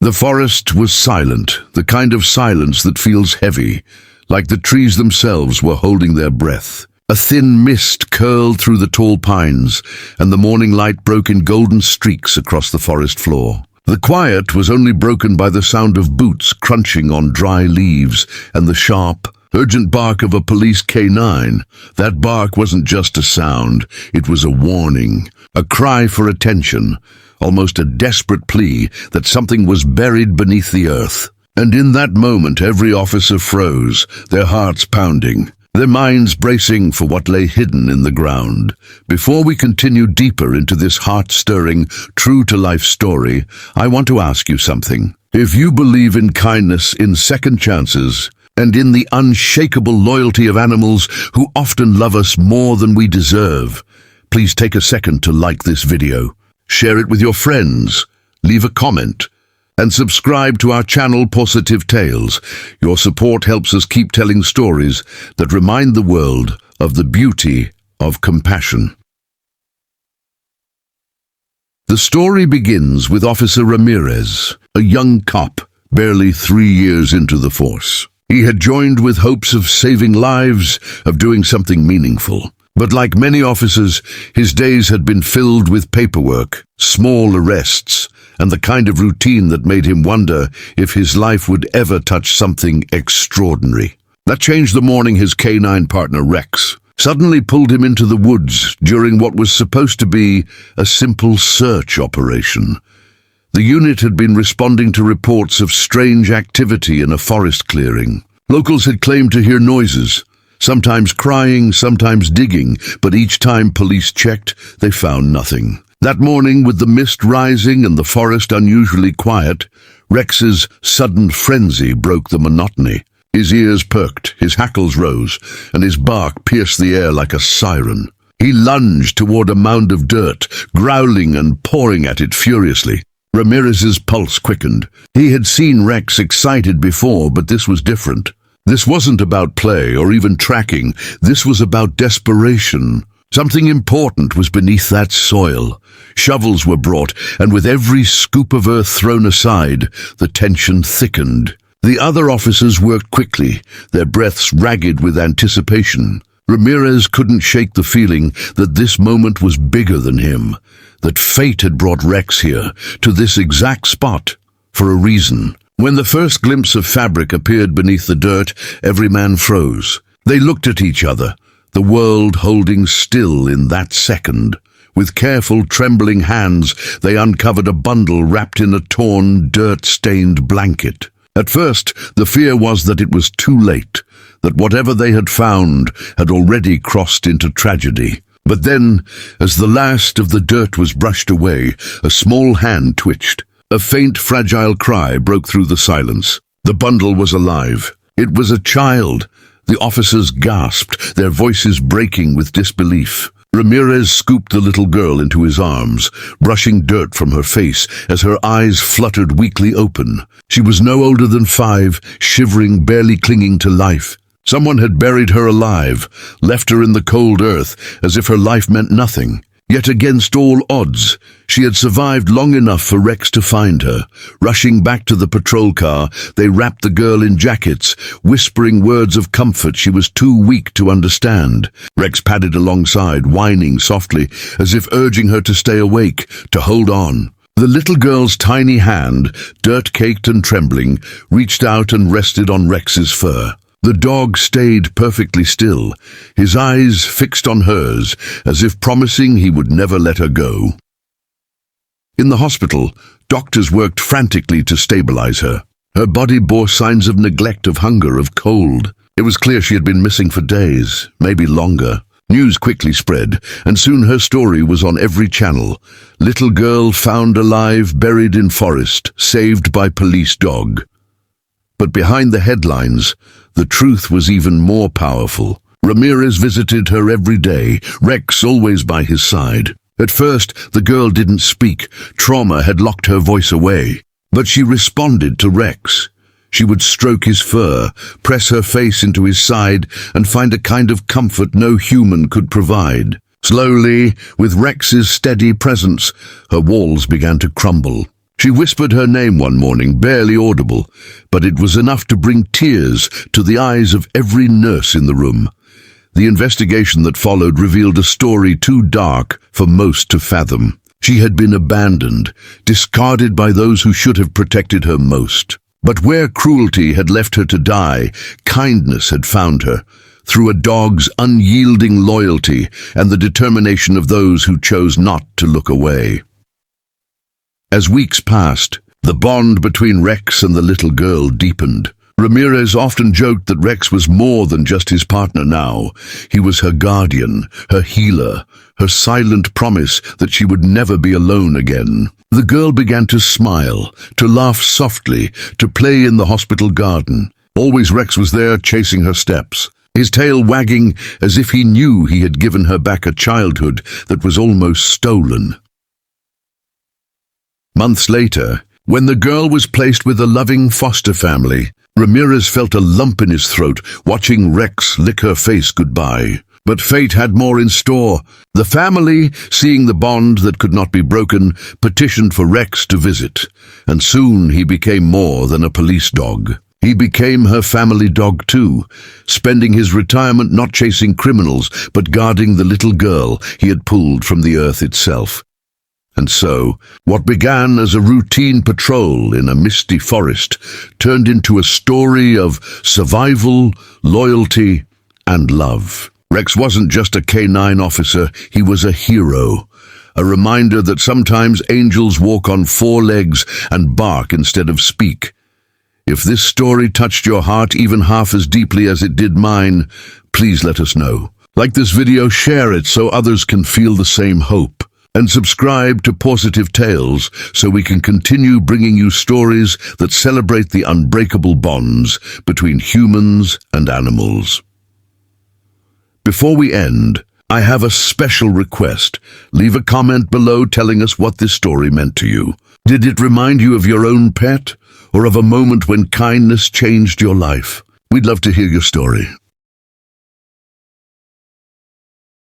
The forest was silent, the kind of silence that feels heavy, like the trees themselves were holding their breath. A thin mist curled through the tall pines, and the morning light broke in golden streaks across the forest floor. The quiet was only broken by the sound of boots crunching on dry leaves and the sharp, urgent bark of a police K9. That bark wasn't just a sound, it was a warning, a cry for attention, almost a desperate plea that something was buried beneath the earth. And in that moment every officer froze, their hearts pounding, their minds bracing for what lay hidden in the ground. Before we continue deeper into this heart-stirring, true-to-life story, I want to ask you something. If you believe in kindness, in second chances, and in the unshakable loyalty of animals who often love us more than we deserve, please take a second to like this video, share it with your friends, leave a comment, and subscribe to our channel Pawsitive Tales. Your support helps us keep telling stories that remind the world of the beauty of compassion. The story begins with Officer Ramirez, a young cop, barely 3 years into the force. He had joined with hopes of saving lives, of doing something meaningful. But like many officers, his days had been filled with paperwork, small arrests, and the kind of routine that made him wonder if his life would ever touch something extraordinary. That changed the morning his K9 partner Rex suddenly pulled him into the woods during what was supposed to be a simple search operation. The unit had been responding to reports of strange activity in a forest clearing. Locals had claimed to hear noises, sometimes crying, sometimes digging, but each time police checked, they found nothing. That morning, with the mist rising and the forest unusually quiet, Rex's sudden frenzy broke the monotony. His ears perked, his hackles rose, and his bark pierced the air like a siren. He lunged toward a mound of dirt, growling and pawing at it furiously. Ramirez's pulse quickened. He had seen Rex excited before, but this was different. This wasn't about play or even tracking. This was about desperation. Something important was beneath that soil. Shovels were brought, and with every scoop of earth thrown aside, the tension thickened. The other officers worked quickly, their breaths ragged with anticipation. Ramirez couldn't shake the feeling that this moment was bigger than him, that fate had brought Rex here, to this exact spot, for a reason. When the first glimpse of fabric appeared beneath the dirt, every man froze. They looked at each other, the world holding still in that second. With careful, trembling hands, they uncovered a bundle wrapped in a torn, dirt-stained blanket. At first, the fear was that it was too late, that whatever they had found had already crossed into tragedy. But then, as the last of the dirt was brushed away, a small hand twitched. A faint, fragile cry broke through the silence. The bundle was alive. It was a child. The officers gasped, their voices breaking with disbelief. Ramirez scooped the little girl into his arms, brushing dirt from her face as her eyes fluttered weakly open. She was no older than 5, shivering, barely clinging to life. Someone had buried her alive, left her in the cold earth, as if her life meant nothing. Yet against all odds, she had survived long enough for Rex to find her. Rushing back to the patrol car, they wrapped the girl in jackets, whispering words of comfort she was too weak to understand. Rex padded alongside, whining softly, as if urging her to stay awake, to hold on. The little girl's tiny hand, dirt-caked and trembling, reached out and rested on Rex's fur. The dog stayed perfectly still, his eyes fixed on hers, as if promising he would never let her go. In the hospital, doctors worked frantically to stabilize her. Her body bore signs of neglect, of hunger, of cold. It was clear she had been missing for days, maybe longer. News quickly spread, and soon her story was on every channel. Little girl found alive, buried in forest, saved by police dog. But behind the headlines, the truth was even more powerful. Ramirez visited her every day, Rex always by his side. At first, the girl didn't speak. Trauma had locked her voice away. But she responded to Rex. She would stroke his fur, press her face into his side, and find a kind of comfort no human could provide. Slowly, with Rex's steady presence, her walls began to crumble. She whispered her name one morning, barely audible, but it was enough to bring tears to the eyes of every nurse in the room. The investigation that followed revealed a story too dark for most to fathom. She had been abandoned, discarded by those who should have protected her most. But where cruelty had left her to die, kindness had found her, through a dog's unyielding loyalty and the determination of those who chose not to look away. As weeks passed, the bond between Rex and the little girl deepened. Ramirez often joked that Rex was more than just his partner now. He was her guardian, her healer, her silent promise that she would never be alone again. The girl began to smile, to laugh softly, to play in the hospital garden. Always Rex was there, chasing her steps, his tail wagging as if he knew he had given her back a childhood that was almost stolen. Months later, when the girl was placed with a loving foster family, Ramirez felt a lump in his throat, watching Rex lick her face goodbye. But fate had more in store. The family, seeing the bond that could not be broken, petitioned for Rex to visit, and soon he became more than a police dog. He became her family dog too, spending his retirement not chasing criminals, but guarding the little girl he had pulled from the earth itself. And so, what began as a routine patrol in a misty forest turned into a story of survival, loyalty, and love. Rex wasn't just a canine officer, he was a hero. A reminder that sometimes angels walk on four legs and bark instead of speak. If this story touched your heart even half as deeply as it did mine, please let us know. Like this video, share it so others can feel the same hope. And subscribe to Pawsitive Tales so we can continue bringing you stories that celebrate the unbreakable bonds between humans and animals. Before we end, I have a special request. Leave a comment below telling us what this story meant to you. Did it remind you of your own pet, or of a moment when kindness changed your life? We'd love to hear your story.